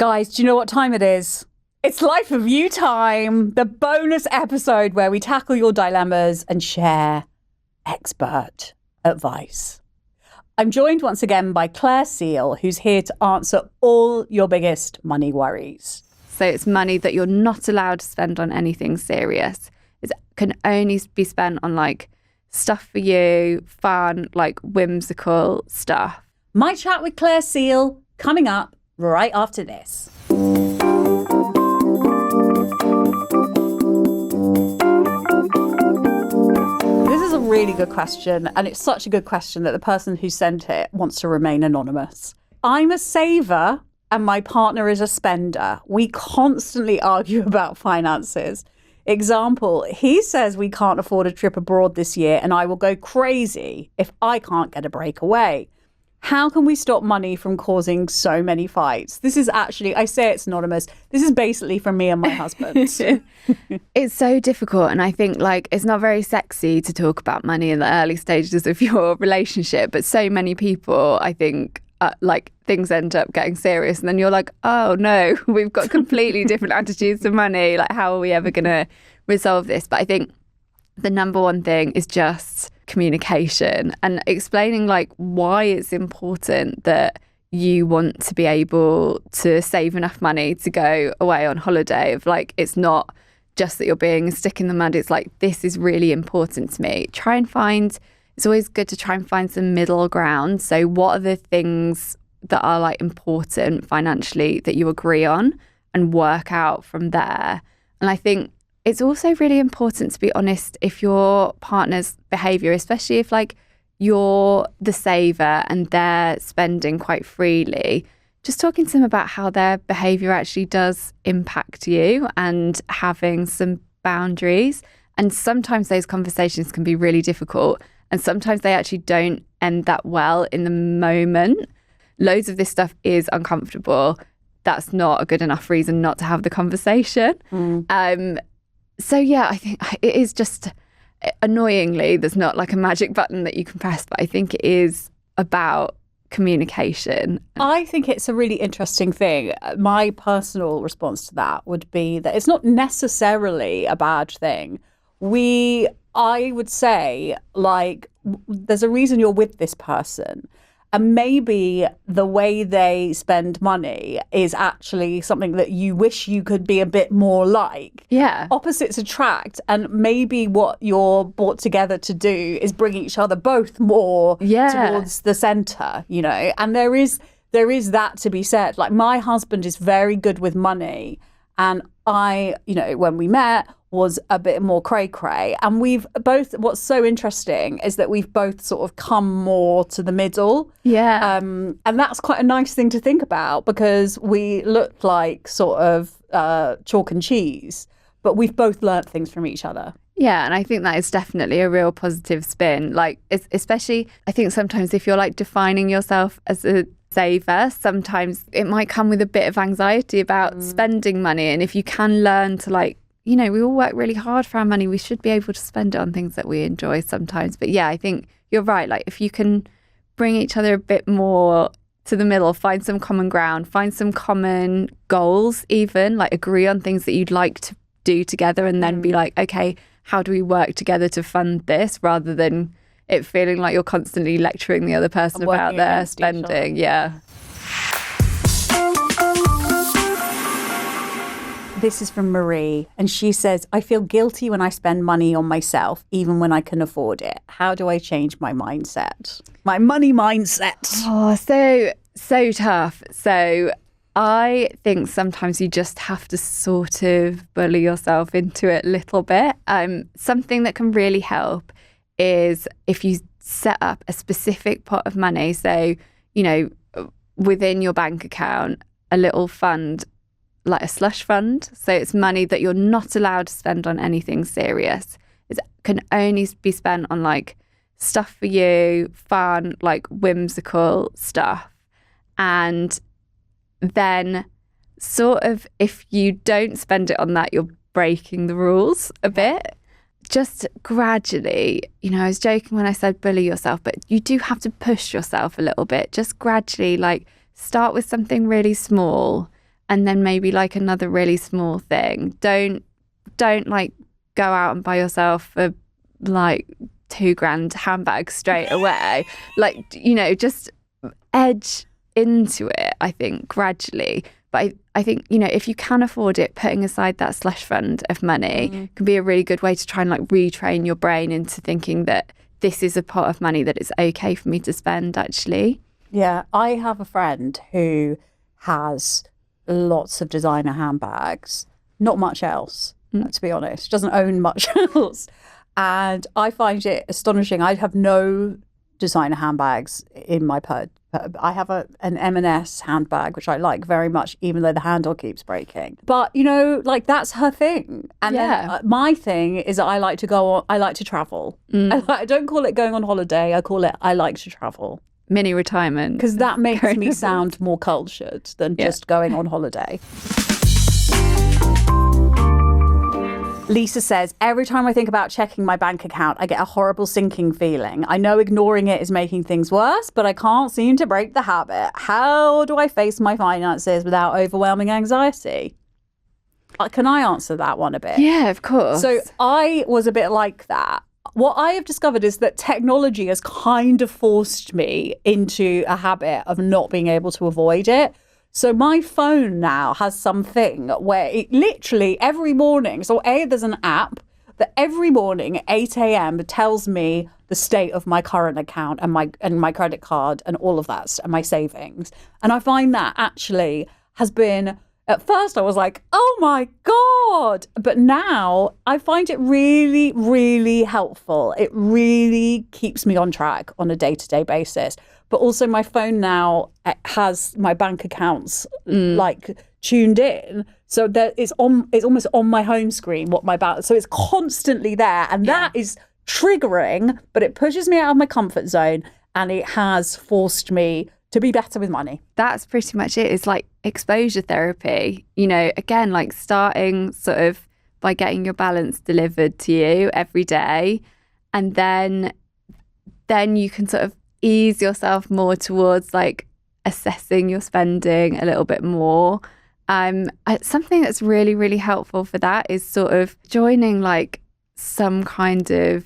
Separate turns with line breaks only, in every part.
Guys, do you know what time it is? It's Life of You time, the bonus episode where we tackle your dilemmas and share expert advice. I'm joined once again by Claire Seal, who's here to answer all your biggest money worries.
So it's money that you're not allowed to spend on anything serious. It can only be spent on like stuff for you, fun, like whimsical stuff.
My chat with Claire Seal coming up right after this. This is a really good question, and it's such a good question that the person who sent it wants to remain anonymous. I'm a saver and my partner is a spender. We constantly argue about finances. Example, he says we can't afford a trip abroad this year and I will go crazy if I can't get a break away. How can we stop money from causing so many fights? This is actually, I say it's anonymous. This is basically from me and my husband.
It's so difficult. And I think like it's not very sexy to talk about money in the early stages of your relationship. But so many people, I think, like things end up getting serious. And then you're like, oh no, we've got completely different attitudes to money. Like, how are we ever going to resolve this? But I think the number one thing is just communication and explaining like why it's important that you want to be able to save enough money to go away on holiday. Of like, it's not just that you're being a stick in the mud. It's like, this is really important to me. It's always good to try and find some middle ground. So what are the things that are like important financially that you agree on and work out from there? And I think it's also really important to be honest if your partner's behaviour, especially if like you're the saver and they're spending quite freely, just talking to them about how their behaviour actually does impact you and having some boundaries. And sometimes those conversations can be really difficult and sometimes they actually don't end that well in the moment. Loads of this stuff is uncomfortable. That's not a good enough reason not to have the conversation. So yeah, I think it is just annoyingly, there's not like a magic button that you can press, but I think it is about communication.
I think it's a really interesting thing. My personal response to that would be that it's not necessarily a bad thing. I would say, like, there's a reason you're with this person. And maybe the way they spend money is actually something that you wish you could be a bit more like.
Yeah.
Opposites attract. And maybe what you're brought together to do is bring each other both more towards the center, you know. And there is that to be said. Like, my husband is very good with money. And I, you know, when we met, was a bit more cray-cray. And we've both, what's so interesting is that we've both sort of come more to the middle.
Yeah.
And that's quite a nice thing to think about because we look like sort of chalk and cheese, but we've both learnt things from each other.
Yeah, and I think that is definitely a real positive spin. Like, especially, I think sometimes if you're like defining yourself as a saver, sometimes it might come with a bit of anxiety about spending money. And if you can learn to like, you know, we all work really hard for our money. We should be able to spend it on things that we enjoy sometimes. But yeah, I think you're right. Like, if you can bring each other a bit more to the middle, find some common ground, find some common goals, even like agree on things that you'd like to do together and then be like, okay, how do we work together to fund this rather than it feeling like you're constantly lecturing the other person about their spending. Yeah.
This is from Marie, and she says, I feel guilty when I spend money on myself, even when I can afford it. How do I change my mindset? My money mindset.
Oh, so tough. So I think sometimes you just have to sort of bully yourself into it a little bit. Something that can really help is if you set up a specific pot of money. So, you know, within your bank account, a little fund, like a slush fund. So it's money that you're not allowed to spend on anything serious. It can only be spent on like stuff for you, fun, like whimsical stuff. And then sort of if you don't spend it on that, you're breaking the rules a bit. Just gradually, you know, I was joking when I said bully yourself, but you do have to push yourself a little bit. Just gradually, like, start with something really small And then maybe like another really small thing. Don't like go out and buy yourself a like $2,000 handbag straight away. Like, you know, just edge into it, I think, gradually. But I think, you know, if you can afford it, putting aside that slush fund of money can be a really good way to try and like retrain your brain into thinking that this is a pot of money that it's okay for me to spend, actually.
Yeah, I have a friend who has lots of designer handbags, not much else, to be honest. Doesn't own much else. And I find it astonishing. I have no designer handbags in my purse. I have an M&S handbag, which I like very much, even though the handle keeps breaking. But, you know, like that's her thing. And then my thing is that I like to travel. I don't call it going on holiday. I call it, I like to travel.
Mini retirement.
Because that makes me sound more cultured than just going on holiday. Lisa says, every time I think about checking my bank account, I get a horrible sinking feeling. I know ignoring it is making things worse, but I can't seem to break the habit. How do I face my finances without overwhelming anxiety? Can I answer that one a bit?
Yeah, of course.
So I was a bit like that. What I have discovered is that technology has kind of forced me into a habit of not being able to avoid it. So my phone now has something where it literally every morning, there's an app that every morning at 8 a.m. tells me the state of my current account and my credit card and all of that and my savings. And I find that actually has been, at first I was like, oh my God. But now I find it really, really helpful. It really keeps me on track on a day-to-day basis. But also my phone now has my bank accounts like tuned in. So that it's almost on my home screen what my balance. So it's constantly there. And that is triggering, but it pushes me out of my comfort zone and it has forced me to be better with money.
That's pretty much it. It's like exposure therapy. You know, again, like starting sort of by getting your balance delivered to you every day. And then you can sort of ease yourself more towards like assessing your spending a little bit more. Something that's really, really helpful for that is sort of joining like some kind of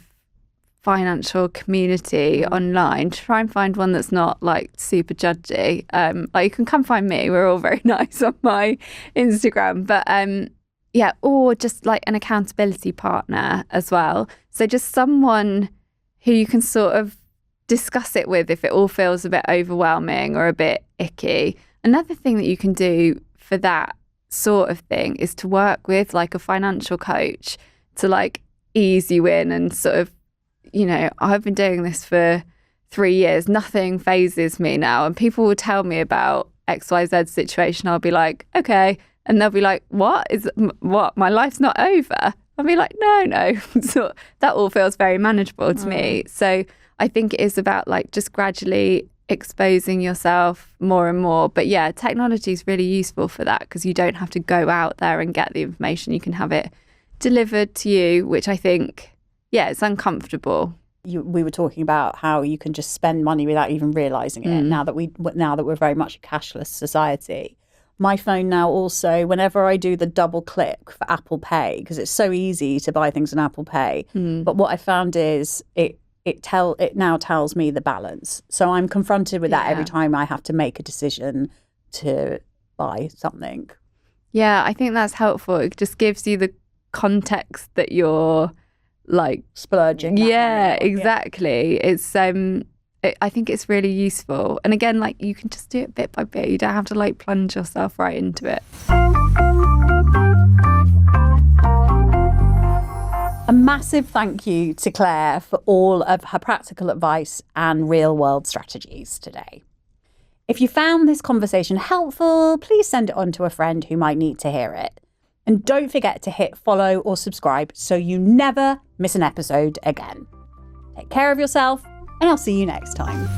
financial community online. Try and find one that's not like super judgy. Like you can come find me. We're all very nice on my Instagram. But or just like an accountability partner as well. So just someone who you can sort of discuss it with if it all feels a bit overwhelming or a bit icky. Another thing that you can do for that sort of thing is to work with like a financial coach to like ease you in and sort of, you know, I've been doing this for 3 years. Nothing phases me now. And people will tell me about XYZ situation. I'll be like, okay. And they'll be like, what? My life's not over. I'll be like, no. So that all feels very manageable to me. So I think it is about like just gradually exposing yourself more and more. But yeah, technology is really useful for that because you don't have to go out there and get the information. You can have it delivered to you, which I think, it's uncomfortable.
We were talking about how you can just spend money without even realising it now that we're very much a cashless society. My phone now also, whenever I do the double click for Apple Pay, because it's so easy to buy things on Apple Pay, but what I found is it now tells me the balance. So I'm confronted with that every time I have to make a decision to buy something.
Yeah, I think that's helpful. It just gives you the context that you're like
splurging.
Yeah, exactly. It's I think it's really useful. And again, like you can just do it bit by bit. You don't have to like plunge yourself right into it.
A massive thank you to Claire for all of her practical advice and real-world strategies today. If you found this conversation helpful, please send it on to a friend who might need to hear it. And don't forget to hit follow or subscribe so you never miss an episode again. Take care of yourself, and I'll see you next time.